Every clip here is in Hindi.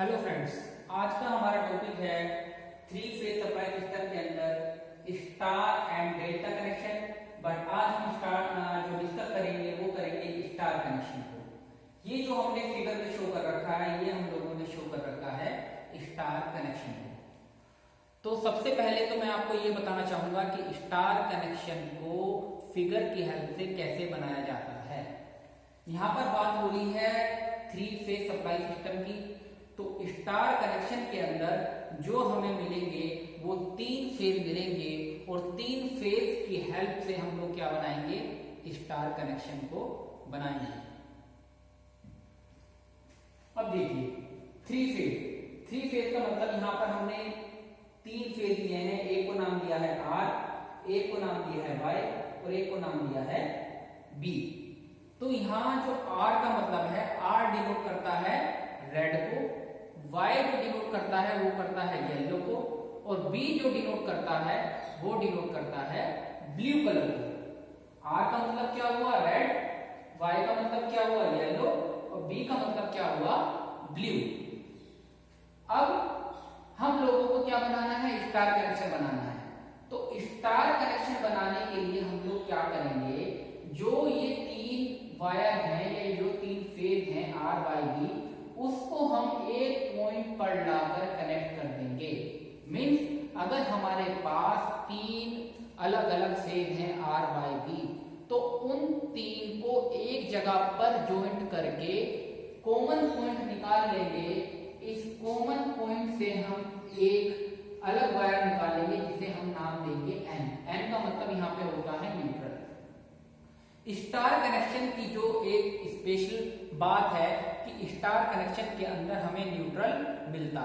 हेलो फ्रेंड्स, आज का हमारा टॉपिक है थ्री फेज सप्लाई सिस्टम के अंदर star and delta connection. But आज हम जो डिस्कस करेंगे वो करेंगे स्टार कनेक्शन को। ये जो हमने फिगर में शो कर रखा है, ये हम लोगों ने शो कर रखा है स्टार कनेक्शन को। तो सबसे पहले तो मैं आपको ये बताना चाहूंगा कि स्टार कनेक्शन को फिगर की हेल्प से कैसे बनाया जाता है। यहाँ पर बात हो रही है थ्री फेज सप्लाई सिस्टम की। तो स्टार कनेक्शन के अंदर जो हमें मिलेंगे वो तीन फेज मिलेंगे और तीन फेज की हेल्प से हम लोग क्या बनाएंगे, स्टार कनेक्शन को बनाएंगे। अब देखिए थ्री फेज का मतलब यहाँ पर हमने तीन फेज लिए हैं। एक को नाम दिया है आर, एक को नाम दिया है वाई और एक को नाम दिया है बी। तो यहाँ जो आर का मतलब है, आर डिनोट करता है रेड को, वाई जो डिनोट करता है वो करता है येलो को, और बी जो डिनोट करता है वो डिनोट करता है ब्लू कलर को। आर का मतलब क्या हुआ रेड, वाई का मतलब क्या हुआ येलो और बी का मतलब क्या हुआ ब्लू। अब हम लोगों को क्या बनाना है, स्टार कनेक्शन बनाना है। तो स्टार कनेक्शन बनाने के लिए हम लोग क्या करेंगे, जो ये तीन वायर हैं या जो तीन फेज हैं आर वाई बी, उसको हम एक पॉइंट पर लाकर कनेक्ट कर देंगे। मींस अगर हमारे पास तीन अलग अलग फेज हैं आर वाई बी, तो उन तीन को एक जगह पर ज्वाइंट करके कॉमन पॉइंट निकाल लेंगे। इस कॉमन पॉइंट से हम एक अलग वायर निकालेंगे जिसे हम नाम देंगे एन। एन का मतलब यहाँ पे होता है न्यूट्रल। स्टार कनेक्शन की जो एक स्पेशल बात है कि स्टार कनेक्शन के अंदर हमें न्यूट्रल मिलता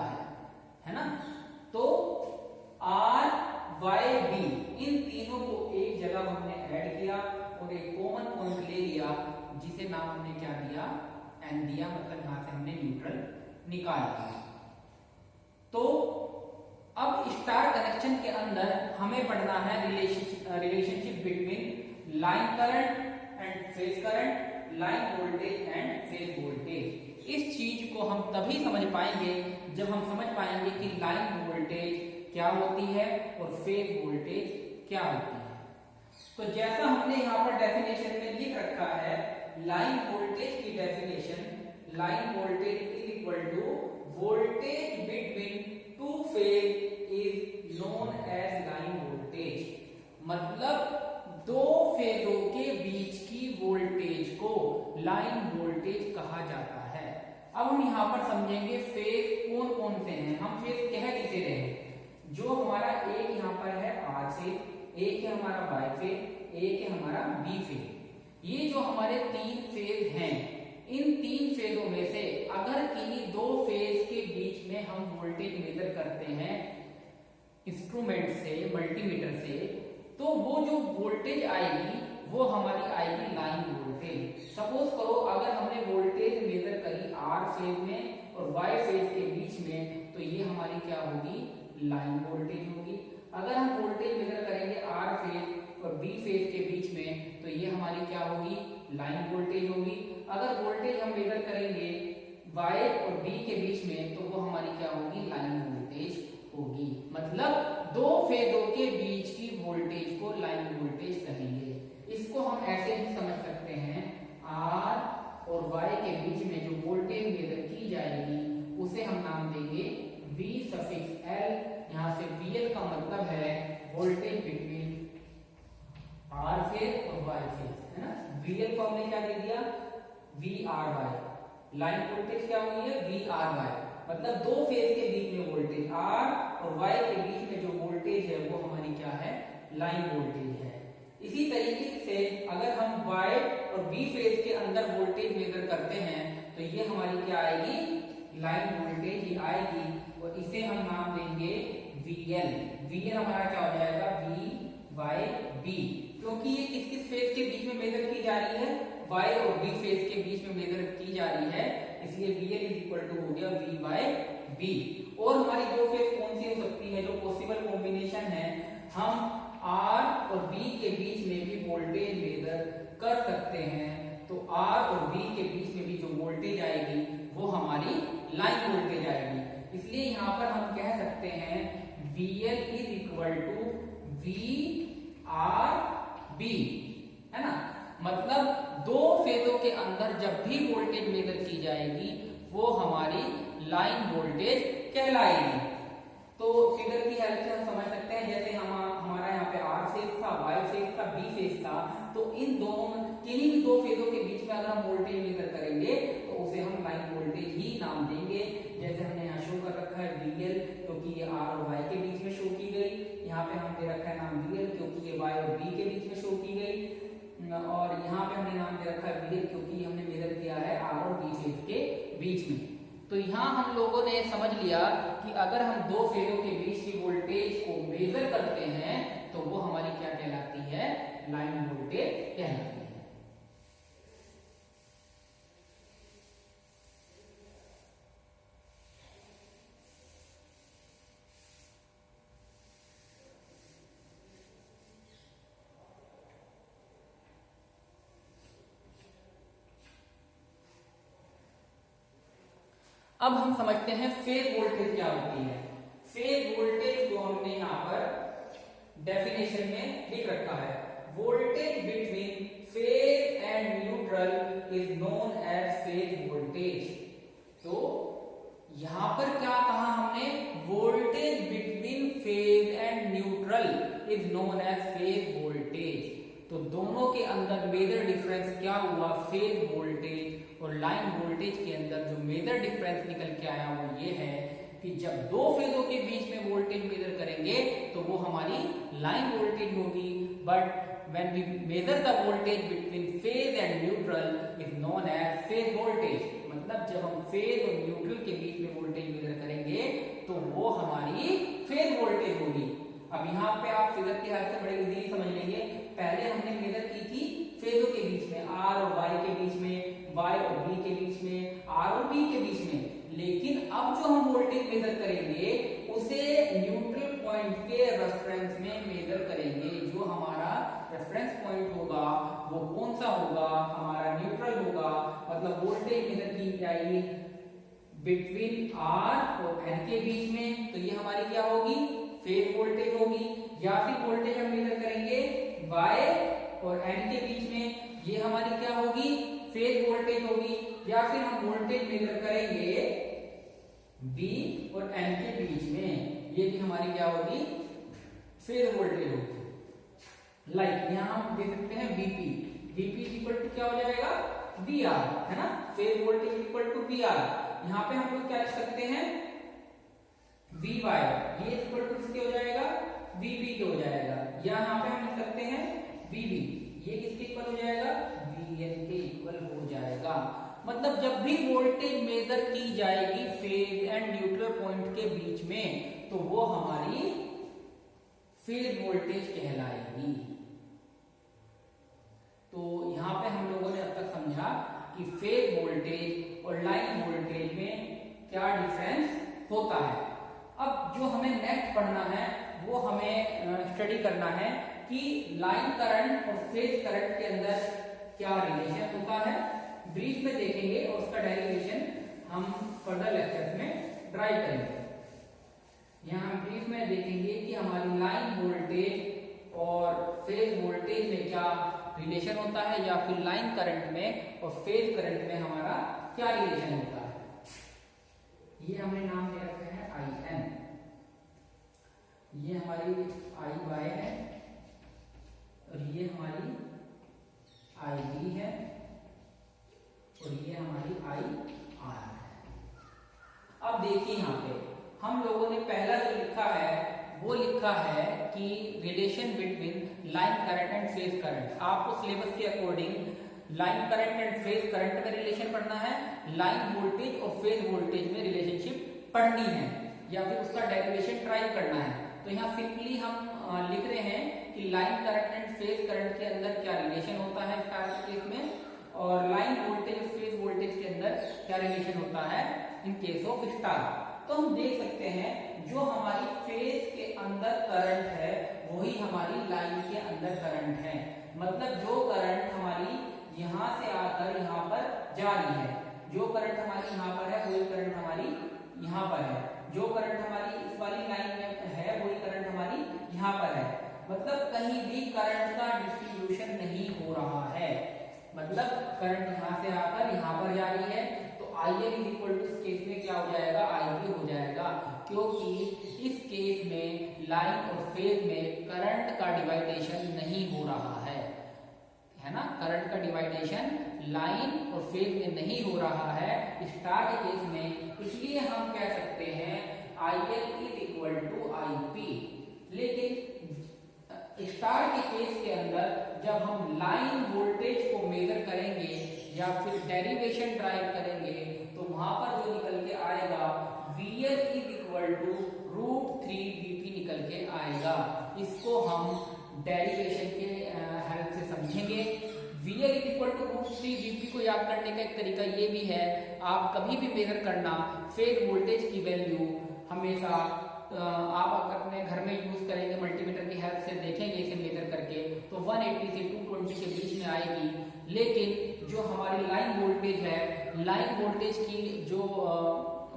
है ना। तो आर वाई बी इन तीनों को एक जगह हमने ऐड किया और एक कॉमन पॉइंट ले लिया जिसे नाम हमने क्या दिया, एन दिया। मतलब यहां से हमने न्यूट्रल निकाल दिया। तो अब स्टार कनेक्शन के अंदर हमें पढ़ना है relationship between line current and phase current, line voltage and phase voltage. इस चीज को हम तभी समझ पाएंगे जब हम समझ पाएंगे कि लाइन वोल्टेज क्या होती है और फेज वोल्टेज क्या होती है। तो जैसा हमने यहाँ पर डेफिनेशन में लिख रखा है, लाइन वोल्टेज की definition, line voltage is equal to voltage between two phase is known as line voltage. मतलब दो फेजों के बीच की वोल्टेज को लाइन वोल्टेज कहा जाता है। अब हम यहाँ पर समझेंगे फेज कौन कौन से हैं। हम फेज कह किसे रहे हैं, जो हमारा एक यहाँ पर है आर फेज, एक है हमारा वाई फेज, एक है हमारा बी फेज। ये जो हमारे तीन फेज हैं, इन तीन फेजों में से अगर किन्हीं दो फेज के बीच में हम वोल्टेज मेजर करते हैं इंस्ट्रूमेंट से, मल्टीमीटर से, तो वो जो वोल्टेज आएगी वो हमारी आएगी लाइन वोल्टेज। सपोज करो अगर हमने वोल्टेज मेजर करी आर फेज में और वाई फेज के बीच में, तो ये हमारी क्या होगी, लाइन वोल्टेज होगी। अगर हम वोल्टेज मेजर करेंगे आर फेज और बी फेज के बीच में, तो ये हमारी क्या होगी, लाइन वोल्टेज होगी। अगर वोल्टेज हम मेजर करेंगे वाई और बी के बीच में, तो वो हमारी क्या होगी, लाइन वोल्टेज होगी। मतलब दो फेजों के बीच की वोल्टेज को लाइन वोल्टेज कहेंगे। इसको हम ऐसे भी समझ सकते हैं, आर और वाई के बीच में जो वोल्टेज मेजर की जाएगी उसे हम नाम देंगे V सफिक्स L। यहाँ से VL का मतलब है वोल्टेज बिटवीन आर फेज और वाई फेज, है ना। VL को हमने क्या दे दिया, VRY। लाइन वोल्टेज क्या हुई है, VRY। मतलब दो फेज के बीच में वोल्टेज आर और वाई के बीच में जो वोल्टेज है वो हमारी क्या है, लाइन वोल्टेज है। इसी तरीके से अगर हम वाई और बी फेज के अंदर वोल्टेज मेजर करते हैं, तो ये हमारी क्या आएगी, लाइन वोल्टेज ही आएगी और इसे हम नाम देंगे VL। VL हमारा क्या हो जाएगा, VYB। क्योंकि ये किस किस फेज के बीच में मेजर की जा रही है, वाई और बी फेज के बीच में मेजर की जा रही है, इसलिए VL इज इक्वल टू हो गया VYB। और हमारी दो फेज कौन सी हो सकती है, जो पॉसिबल कॉम्बिनेशन है, हम आर और बी के बीच में भी वोल्टेज मेजर कर सकते हैं। तो आर और बी के बीच में भी जो वोल्टेज आएगी वो हमारी लाइन वोल्टेज आएगी। VL is equal to VRB, है ना। मतलब दो फेजों के अंदर जब भी वोल्टेज मेजर की जाएगी वो हमारी लाइन वोल्टेज कहलाएगी। तो फिगर की हेल्प से हम समझ सकते हैं, जैसे हमारा यहाँ पे R फेज था, Y फेज था, B फेज था, तो इन दोनों किन्हीं भी दो फेजों के बीच में अगर हम वोल्टेज मेजर करेंगे तो उसे हम लाइन वोल्टेज ही नाम देंगे। जैसे हमने यहाँ शो कर रखा है VL, क्योंकि ये R और Y के बीच में शो की गई। यहाँ पे हमने रखा है नाम VL क्योंकि ये Y और B के बीच में शो की गई, और यहाँ पे हमने नाम दे रखा है VL क्योंकि हमने मेजर किया है R और B फेज के बीच में। तो यहाँ हम लोगों ने समझ लिया कि अगर हम दो फेजों के बीच की वोल्टेज को मेजर करते हैं तो वो हमारी क्या कहलाती है, लाइन वोल्टेज कहलाती है। अब हम समझते हैं फेज वोल्टेज क्या होती है। फेज वोल्टेज को हमने यहाँ पर डेफिनेशन में लिख रखा है, voltage between phase and neutral is known as phase voltage. तो यहां पर क्या कहा हमने, voltage between phase and neutral is known as phase voltage. तो दोनों के अंदर मेजर डिफरेंस क्या हुआ, फेज वोल्टेज और लाइन वोल्टेज के अंदर जो मेजर डिफरेंस निकल के आया वो ये है कि जब दो फेजों के बीच में वोल्टेज मेजर करेंगे तो वो हमारी लाइन वोल्टेज होगी, but when we measure the voltage between phase and neutral is known as phase voltage। मतलब जब हम फेज और न्यूट्रल के बीच में वोल्टेज मेजर करेंगे तो वो हमारी फेज वोल्टेज होगी। अब यहाँ पे आप फिगर की हेल्प से बड़े इजीली समझ लेंगे। पहले हमने मेजर की थी फेजों के बीच में, R और Y के बीच में, Y और B के बीच में, R और B के बीच में, लेकिन अब जो हम वोल्टेज मेजर करेंगे उसे न्यूट्रल पॉइंट के रेफरेंस में मेजर करेंगे। जो हमारा रेफरेंस पॉइंट होगा वो कौन सा होगा, हमारा न्यूट्रल होगा। मतलब वोल्टेज मेजर की जाएगी बिटवीन R और N के बीच में, तो ये हमारी क्या होगी, फेज वोल्टेज होगी। या फिर वोल्टेज हम मेजर करेंगे Y और N के बीच में, ये हमारी क्या होगी, फेज वोल्टेज होगी। या फिर हम वोल्टेज मेजर करेंगे B और N के बीच में, ये भी हमारी क्या होगी, फेज वोल्टेज होगी। लाइक यहाँ हम देख सकते हैं VP इक्वल टू क्या हो जाएगा, VR, है ना। Phase voltage equal to VR। यहाँ पे हम लोग क्या लिख सकते हैं, VY, ये इक्वल टू किसके हो जाएगा, VP के हो जाएगा। या यहाँ पे हम लिख सकते हैं VB, ये किसके इक्वल हो जाएगा, VN के इक्वल हो जाएगा। मतलब जब भी वोल्टेज मेजर की जाएगी फेज एंड न्यूट्रल पॉइंट के बीच में तो वो हमारी फेज वोल्टेज कहलाएगी। तो यहाँ पे हम लोगों ने अब तक समझा कि फेज वोल्टेज और लाइन वोल्टेज में क्या डिफरेंस होता है। अब जो हमें नेक्स्ट पढ़ना है वो हमें स्टडी करना है कि लाइन करंट और फेज करंट के अंदर क्या रिलेशन होता है। ब्रीफ में देखेंगे और उसका डेरिवेशन हम फर्दर लेक्चर्स में ड्राइव करेंगे। यहाँ हम ब्रीफ में देखेंगे कि हमारी लाइन वोल्टेज और फेज वोल्टेज में क्या रिलेशन होता है, या फिर लाइन करंट में और फेज करंट में हमारा क्या रिलेशन होता है। ये हमने नाम दे रखा है IN, ये हमारी IY है और ये हमारी IB है और ये हमारी IR है। अब देखिए यहाँ पे हम लोगों ने पहला जो लिखा है वो लिखा है कि relation between line current and phase current. आपको सिलेबस के according line current and phase current में रिलेशन पढ़ना है, लाइन वोल्टेज और फेज वोल्टेज में रिलेशनशिप पढ़नी है, या फिर उसका डेरिवेशन ट्राई करना है। तो यहाँ सिंपली हम लिख रहे हैं कि line current and phase current के अंदर क्या रिलेशन होता है स्टार केस में, और लाइन वोल्टेज और फेज वोल्टेज के अंदर क्या रिलेशन होता है इन केस ऑफ स्टार। तो हम देख सकते हैं जो हमारी फेज के अंदर करंट है वही हमारी लाइन के अंदर करंट है। मतलब जो करंट हमारी यहाँ से आकर यहाँ पर जा रही है, जो करंट हमारी यहाँ पर है वही करंट हमारी यहाँ पर है। जो करंट हमारी इस वाली लाइन में है वही करंट हमारी यहाँ पर है, मतलब कहीं भी करंट का डिस्ट्रीब्यूशन नहीं हो रहा है, मतलब करंट यहाँ से आकर यहाँ पर जा रही है, तो IL इक्वल टू इस केस में क्या हो जाएगा, IB हो जाएगा, क्योंकि इस केस में लाइन और फेज में करंट का डिवाइडेशन नहीं हो रहा है ना, करंट का डिवाइडेशन लाइन और फेज में नहीं हो रहा है स्टार के केस में, इसलिए हम कह सकते हैं IL is equal to IP। लेकिन स्टार के केस के अंदर जब हम लाइन वोल्टेज को मेजर करेंगे या फिर डेरिवेशन ड्राइव करेंगे तो वहां पर जो निकल के आएगा VL is equal to √3 VP निकल के आएगा। इसको हम डेरिवेशन के हेल्प से समझेंगे। VL is equal to √3 VP को याद करने का एक तरीका ये भी है, आप कभी भी मेजर करना फेज वोल्टेज की वैल्यू हमेशा आप अपने घर में यूज करेंगे, मल्टीमीटर की हेल्प से देखेंगे इसे मेजर करके तो 180 से 220 के बीच में आएगी, लेकिन जो हमारी लाइन वोल्टेज है, लाइन वोल्टेज की जो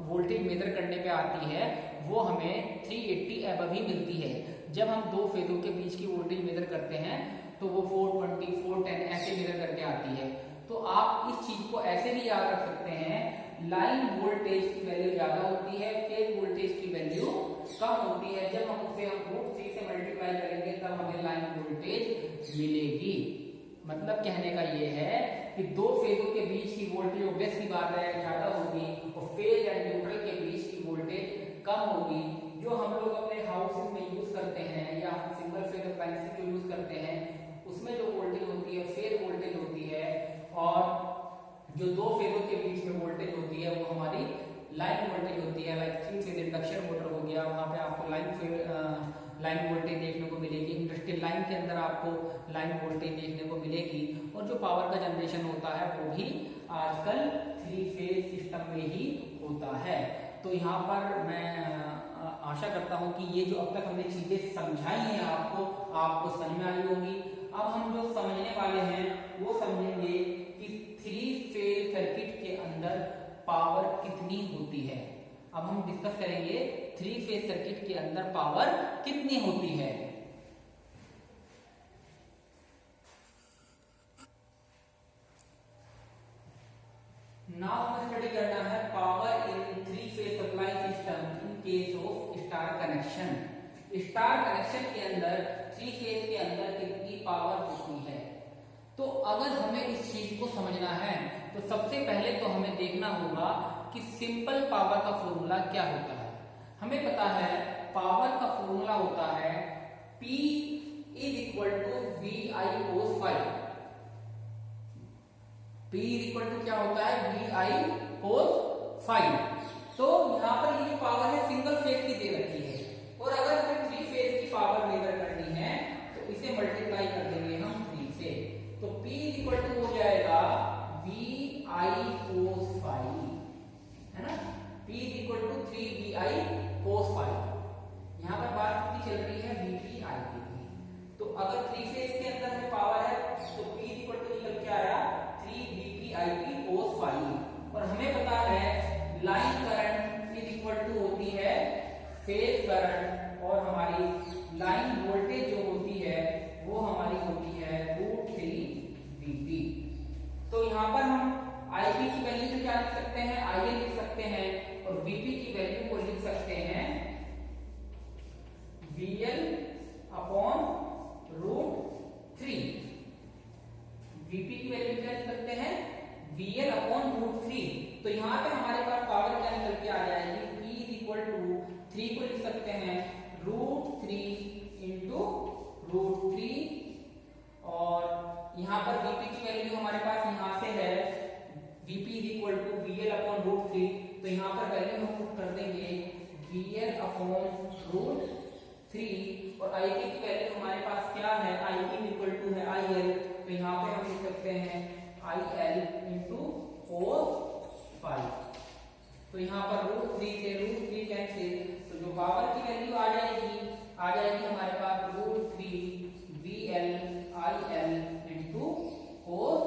वोल्टेज मेजर करने पे आती है वो हमें 380 एबव ही मिलती है। जब हम दो फेजों के बीच की वोल्टेज मेजर करते हैं तो वो 420, 410 ऐसे मेजर करके आती है। तो आप इस चीज को ऐसे भी याद रख सकते हैं, लाइन वोल्टेज की वैल्यू ज्यादा होती है, फेज वोल्टेज की वैल्यू कम होती है। जब हम उसे √3 से मल्टीप्लाई करेंगे तब हमें लाइन वोल्टेज मिलेगी। मतलब कहने का ये है कि दो फेजों के बीच की वोल्टेज ऑब्वियस सी बात है ज्यादा होगी और फेज एंड न्यूट्रल के बीच की वोल्टेज कम होगी। जो हम लोग अपने हाउसेज में यूज करते हैं या सिंगल फेज अप्लायंसेस जो यूज करते हैं उसमें जो वोल्टेज होती है फेज वोल्टेज होती है, और जो दो फेजों के बीच में वोल्टेज होती है वो हमारी लाइन वोल्टेज होती है। लाइक 3 फेज इंडक्शन मोटर हो गया, वहां पे आपको लाइन वोल्टेज देखने को मिलेगी। इंडस्ट्रियल लाइन के अंदर आपको लाइन वोल्टेज देखने को मिलेगी, और जो पावर का जनरेशन होता है वो भी आजकल 3 फेज सिस्टम में ही होता है। तो यहाँ पर मैं आशा करता हूँ कि ये जो अब तक हमने चीजें समझाई हैं आपको समझ में आई होंगी। अब हम जो समझने वाले हैं वो समझेंगे कि 3 फेज सर्किट के अंदर पावर कितनी होती है। अब हम डिस्कस करेंगे 3 फेज सर्किट के अंदर पावर कितनी होती है। नाउ हमें स्टडी करना है power in 3 phase supply system in case of star connection. Star connection के अंदर 3 फेज के अंदर कितनी पावर होती है। तो अगर हमें इस चीज को समझना है तो सबसे पहले तो हमें देखना होगा कि सिंपल पावर का फॉर्मूला क्या होता है। हमें पता है पावर का फॉर्मूला होता है P is equal to VI cos phi। P is equal to क्या होता है VI cos phi। तो यहाँ पर ये जो पावर है सिंगल फेज की दे रखी है, और अगर हमें 3 फेज की पावर मेजर करनी है तो इसे मल्टीप्लाई कर देंगे हम 3 से, तो P इज इक्वल टू हो जाएगा VI cos phi, है ना। P is equal to 3VI cos phi। यहाँ पर बात कितनी चल रही है VPI की। तो अगर 3 फेज के अंदर में पावर है तो P इज इक्वल टू निकल के आया 3VPIP cos phi। और हमें पता है line current is equal to होती है फेज करंट, और हमारी लाइन वोल्टेज जो होती है वो हमारी होती है √3VP। तो यहाँ पर हम IB की वैल्यू तो क्या लिख सकते हैं, IL लिख सकते हैं, और VP की वैल्यू को लिख सकते हैं VL अपॉन √3। VP की वैल्यू क्या लिख सकते हैं VL अपॉन √3। तो यहाँ पे हमारे पास पावर क्या निकल के आ जाएगी, P इज इक्वल टू 3 को लिख सकते हैं √3 इंटू √3, और यहाँ पर VP की वैल्यू हमारे पास यहाँ से है VP is equal to VL upon √3। तो यहाँ पर वैल्यू हम पुट कर देंगे VL अपॉन √3, और IP की वैल्यू हमारे पास क्या है IP इक्वल टू है IL। तो यहाँ पे हम लिख सकते हैं IL इंटू cos phi। तो यहाँ पर √3 से √3 कैंसिल, तो जो पावर की वैल्यू आ जाएगी हमारे पास √3VL IL into cos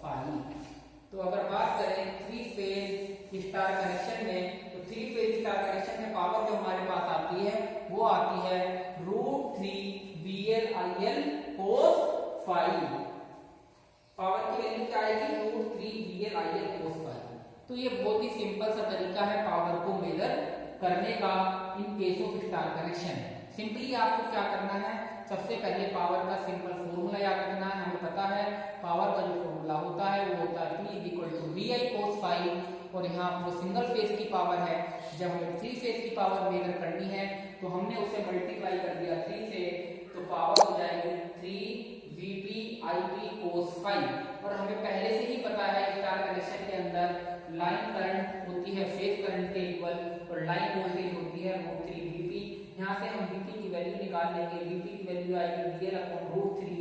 phi। तो अगर बात करें 3 फेज स्टार कनेक्शन में, तो 3 फेज स्टार कनेक्शन में पावर जो हमारे पास आती है वो आती है √3 VL/IL cos phi। पावर की वैल्यू क्या आएगी? √3 VL/IL cos phi। तो ये बहुत ही सिंपल सा तरीका है पावर को मेजर करने का in case of star connection. Simply आपको क्या करना है, सबसे पहले पावर का सिंपल फॉर्मूला याद रखना है। हमें पता है पावर का जो फॉर्मूला होता है वो होता है P = VI cos phi। और यहाँ वो सिंगल फेज की पावर है, जब हमें 3 फेज की पावर मेजर करनी है तो हमने उसे मल्टीप्लाई कर दिया 3 से, तो पावर हो जाएगी 3 VP/IP cos phi। और हमें पहले से ही पता है स्टार कनेक्शन के अंदर लाइन करंट होती है फेज करंट के इक्वल और लाइन वोल्टेज होती है √3 VP। यहाँ से हम VP की वैल्यू निकाल लेंगे, VP की वैल्यू आएगी VL/√3।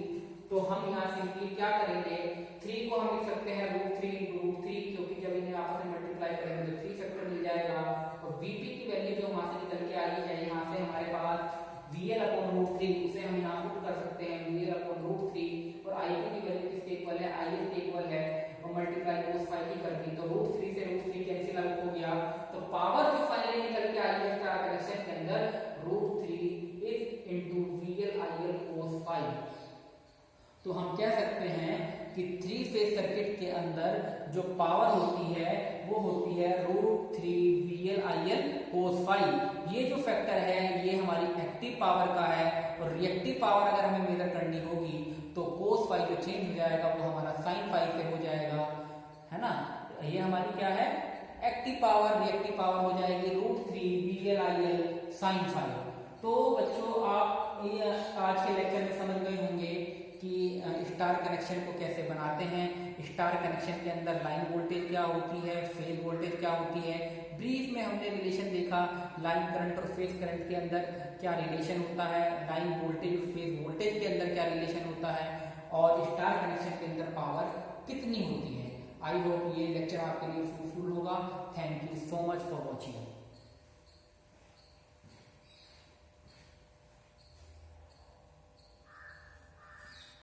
तो हम यहाँ सिंपली क्या करेंगे, 3 को हम लिख सकते हैं √3 × √3, क्योंकि जब इन्हें आपस में मल्टीप्लाई करेंगे तो 3 फैक्टर मिल जाएगा। और VP की वैल्यू जो वहां से निकल के आई है, यहाँ से हमारे पास VL/√3, उसे हम यहाँ पुट कर सकते हैं VL/√3। और IP की वैल्यू किसके इक्वल है? IL के इक्वल है, और मल्टीप्लाई cos phi की कर दी तो √3 से √3 कैंसिल आउट हो गया। तो पावर जो फाइनली निकल के आई है स्टार कनेक्शन के अंदर √3 × VL/IL cos phi। तो हम कह सकते हैं कि 3 फेज सर्किट के अंदर जो पावर होती है वो होती है √3 VL/IL cos phi। ये जो फैक्टर है ये हमारी एक्टिव पावर का है, और रिएक्टिव पावर अगर हमें मेजर करनी होगी तो cos phi जो चेंज हो जाएगा वो हमारा sin phi से हो जाएगा, है ना। ये हमारी क्या है? Active power. रिएक्टिव पावर हो जाएगी √3 VL/IL sin phi। तो बच्चों आप ये आज के लेक्चर में समझ गए होंगे कि स्टार कनेक्शन को कैसे बनाते हैं। स्टार कनेक्शन के अंदर लाइन वोल्टेज क्या होती है, फेज वोल्टेज क्या होती है। ब्रीफ में हमने रिलेशन देखा लाइन करंट और फेज करंट के अंदर क्या रिलेशन होता है, लाइन वोल्टेज और फेज वोल्टेज के अंदर क्या रिलेशन होता है, और स्टार कनेक्शन के अंदर पावर कितनी होती है। आई होप ये लेक्चर आपके लिए फ्रूटफुल होगा। Thank you so much for watching.